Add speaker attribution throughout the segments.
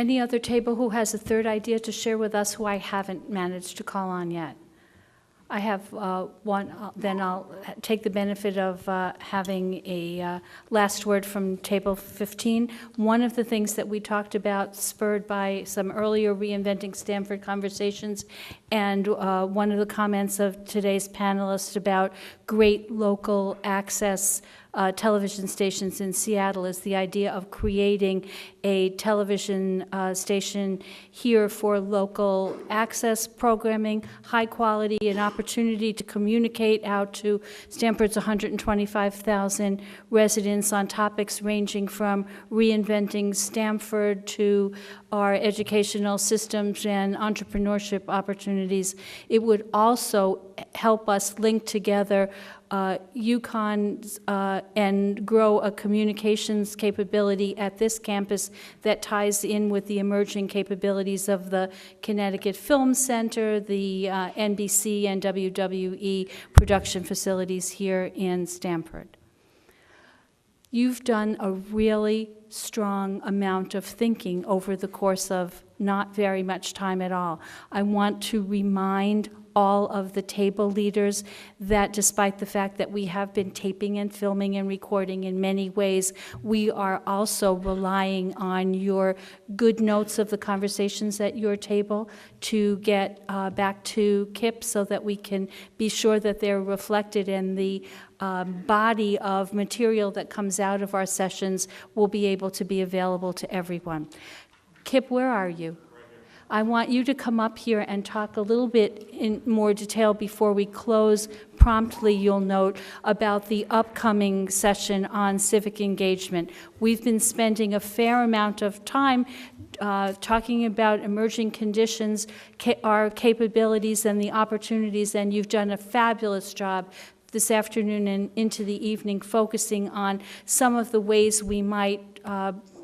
Speaker 1: Any other table who has a third idea to share with us who I haven't managed to call on yet? I have one, then I'll take the benefit of having a last word from table 15. One of the things that we talked about, spurred by some earlier Reinventing Stamford conversations, and one of the comments of today's panelists about great local access television stations in Seattle, is the idea of creating a television station here for local access programming, high quality, and opportunity to communicate out to Stamford's 125,000 residents on topics ranging from reinventing Stamford to our educational systems and entrepreneurship opportunities. It would also help us link together UConn and grow a communications capability at this campus that ties in with the emerging capabilities of the Connecticut Film Center, the NBC and WWE production facilities here in Stamford. You've done a really strong amount of thinking over the course of not very much time at all. I want to remind all of the table leaders that despite the fact that we have been taping and filming and recording in many ways, we are also relying on your good notes of the conversations at your table to get back to KIP so that we can be sure that they're reflected in the body of material that comes out of our sessions will be able to be available to everyone. Kip, where are you? I want you to come up here and talk a little bit in more detail before we close. Promptly, you'll note, about the upcoming session on civic engagement. We've been spending a fair amount of time talking about emerging conditions, our capabilities, and the opportunities, and you've done a fabulous job this afternoon and into the evening focusing on some of the ways we might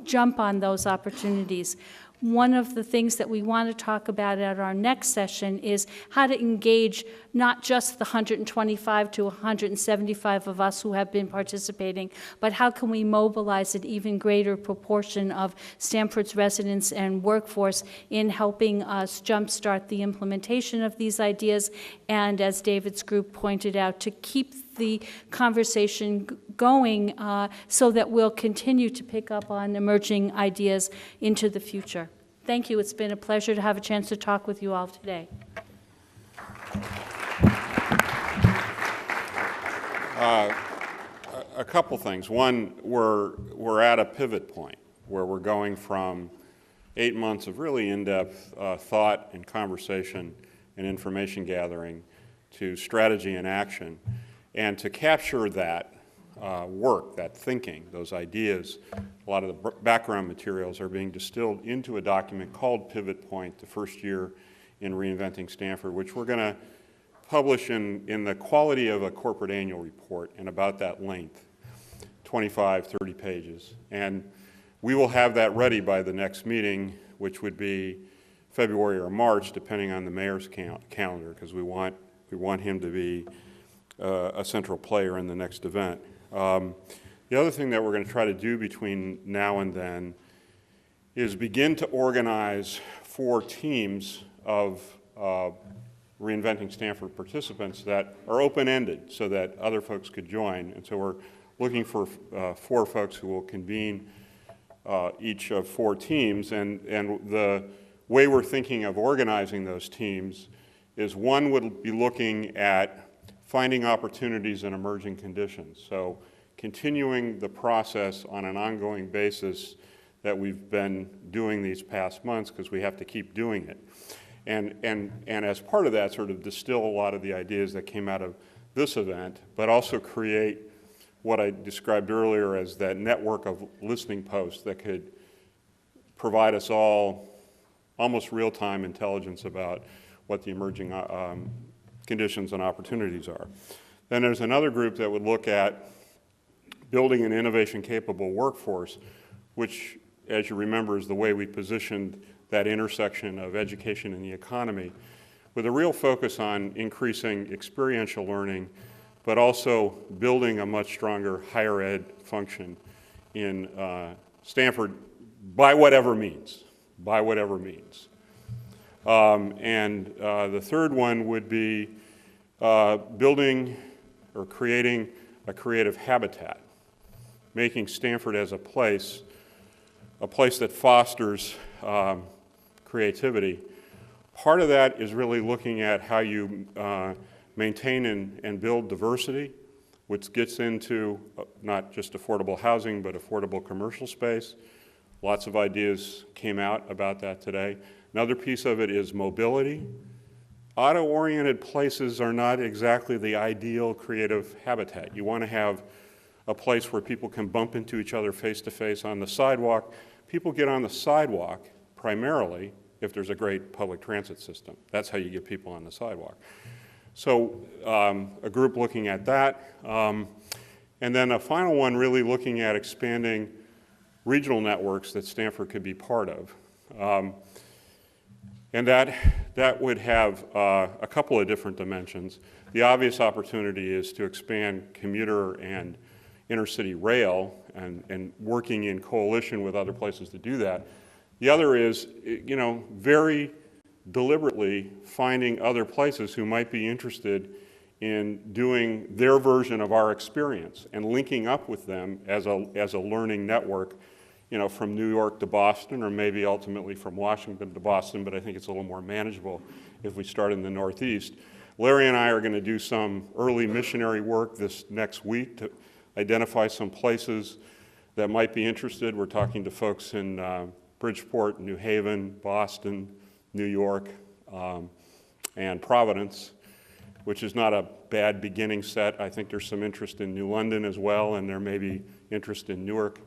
Speaker 1: jump on those opportunities. One of the things that we want to talk about at our next session is how to engage not just the 125 to 175 of us who have been participating, but how can we mobilize an even greater proportion of Stamford's residents and workforce in helping us jumpstart the implementation of these ideas, and as David's group pointed out, to keep the conversation going so that we'll continue to pick up on emerging ideas into the future. Thank you. It's been a pleasure to have a chance to talk with you all today.
Speaker 2: A couple things. One, we're at a pivot point where we're going from 8 months of really in-depth thought and conversation and information gathering to strategy and action. And to capture that work, that thinking, those ideas, a lot of the background materials are being distilled into a document called Pivot Point, the first year in Reinventing Stamford, which we're going to publish in the quality of a corporate annual report in about that length, 25, 30 pages. And we will have that ready by the next meeting, which would be February or March, depending on the mayor's calendar, because we want him to be a central player in the next event. The other thing that we're going to try to do between now and then is begin to organize 4 teams of Reinventing Stamford participants that are open-ended so that other folks could join. And so we're looking for 4 folks who will convene each of 4 teams. And the way we're thinking of organizing those teams is one would be looking at finding opportunities in emerging conditions. So continuing the process on an ongoing basis that we've been doing these past months, because we have to keep doing it. And as part of that, sort of distill a lot of the ideas that came out of this event, but also create what I described earlier as that network of listening posts that could provide us all almost real-time intelligence about what the emerging conditions and opportunities are. Then there's another group that would look at building an innovation-capable workforce, which, as you remember, is the way we positioned that intersection of education and the economy, with a real focus on increasing experiential learning, but also building a much stronger higher ed function in Stamford by whatever means. by whatever means. The third one would be building or creating a creative habitat, making Stamford as a place that fosters creativity. Part of that is really looking at how you maintain and build diversity, which gets into not just affordable housing, but affordable commercial space. Lots of ideas came out about that today. Another piece of it is mobility. Auto-oriented places are not exactly the ideal creative habitat. You want to have a place where people can bump into each other face-to-face on the sidewalk. People get on the sidewalk primarily if there's a great public transit system. That's how you get people on the sidewalk. So a group looking at that. And then a final one really looking at expanding regional networks that Stamford could be part of. And that would have a couple of different dimensions. The obvious opportunity is to expand commuter and intercity rail and working in coalition with other places to do that. The other is, very deliberately finding other places who might be interested in doing their version of our experience and linking up with them as a learning network, from New York to Boston, or maybe ultimately from Washington to Boston, but I think it's a little more manageable if we start in the Northeast. Larry and I are going to do some early missionary work this next week to identify some places that might be interested. We're talking to folks in Bridgeport, New Haven, Boston, New York, and Providence, which is not a bad beginning set. I think there's some interest in New London as well, and there may be interest in Newark.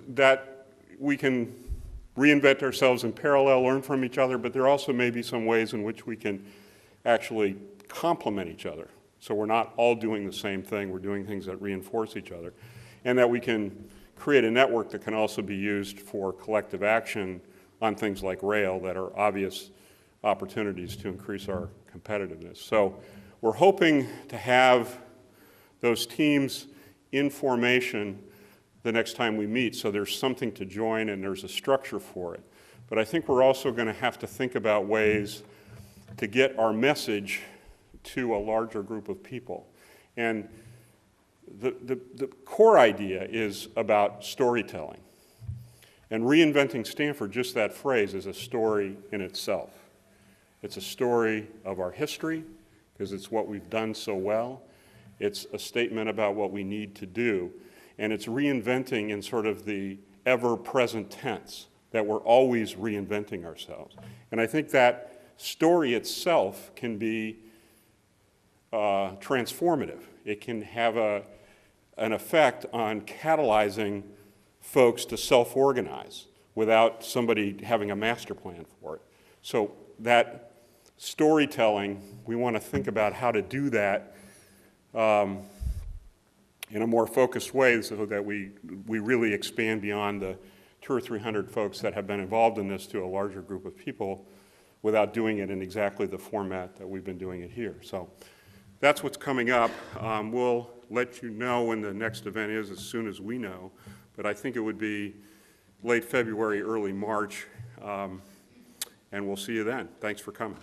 Speaker 2: That we can reinvent ourselves in parallel, learn from each other, but there also may be some ways in which we can actually complement each other. So we're not all doing the same thing, we're doing things that reinforce each other, and that we can create a network that can also be used for collective action on things like rail that are obvious opportunities to increase our competitiveness. So we're hoping to have those teams in formation the next time we meet, so there's something to join and there's a structure for it. But I think we're also going to have to think about ways to get our message to a larger group of people. And the core idea is about storytelling. And reinventing Stamford, just that phrase, is a story in itself. It's a story of our history, because it's what we've done so well. It's a statement about what we need to do. And it's reinventing in sort of the ever-present tense, that we're always reinventing ourselves. And I think that story itself can be transformative. It can have an effect on catalyzing folks to self-organize without somebody having a master plan for it. So that storytelling, we want to think about how to do that in a more focused way so that we really expand beyond the 200 or 300 folks that have been involved in this to a larger group of people without doing it in exactly the format that we've been doing it here. So that's what's coming up. We'll let you know when the next event is as soon as we know, but I think it would be late February, early March, and we'll see you then. Thanks for coming.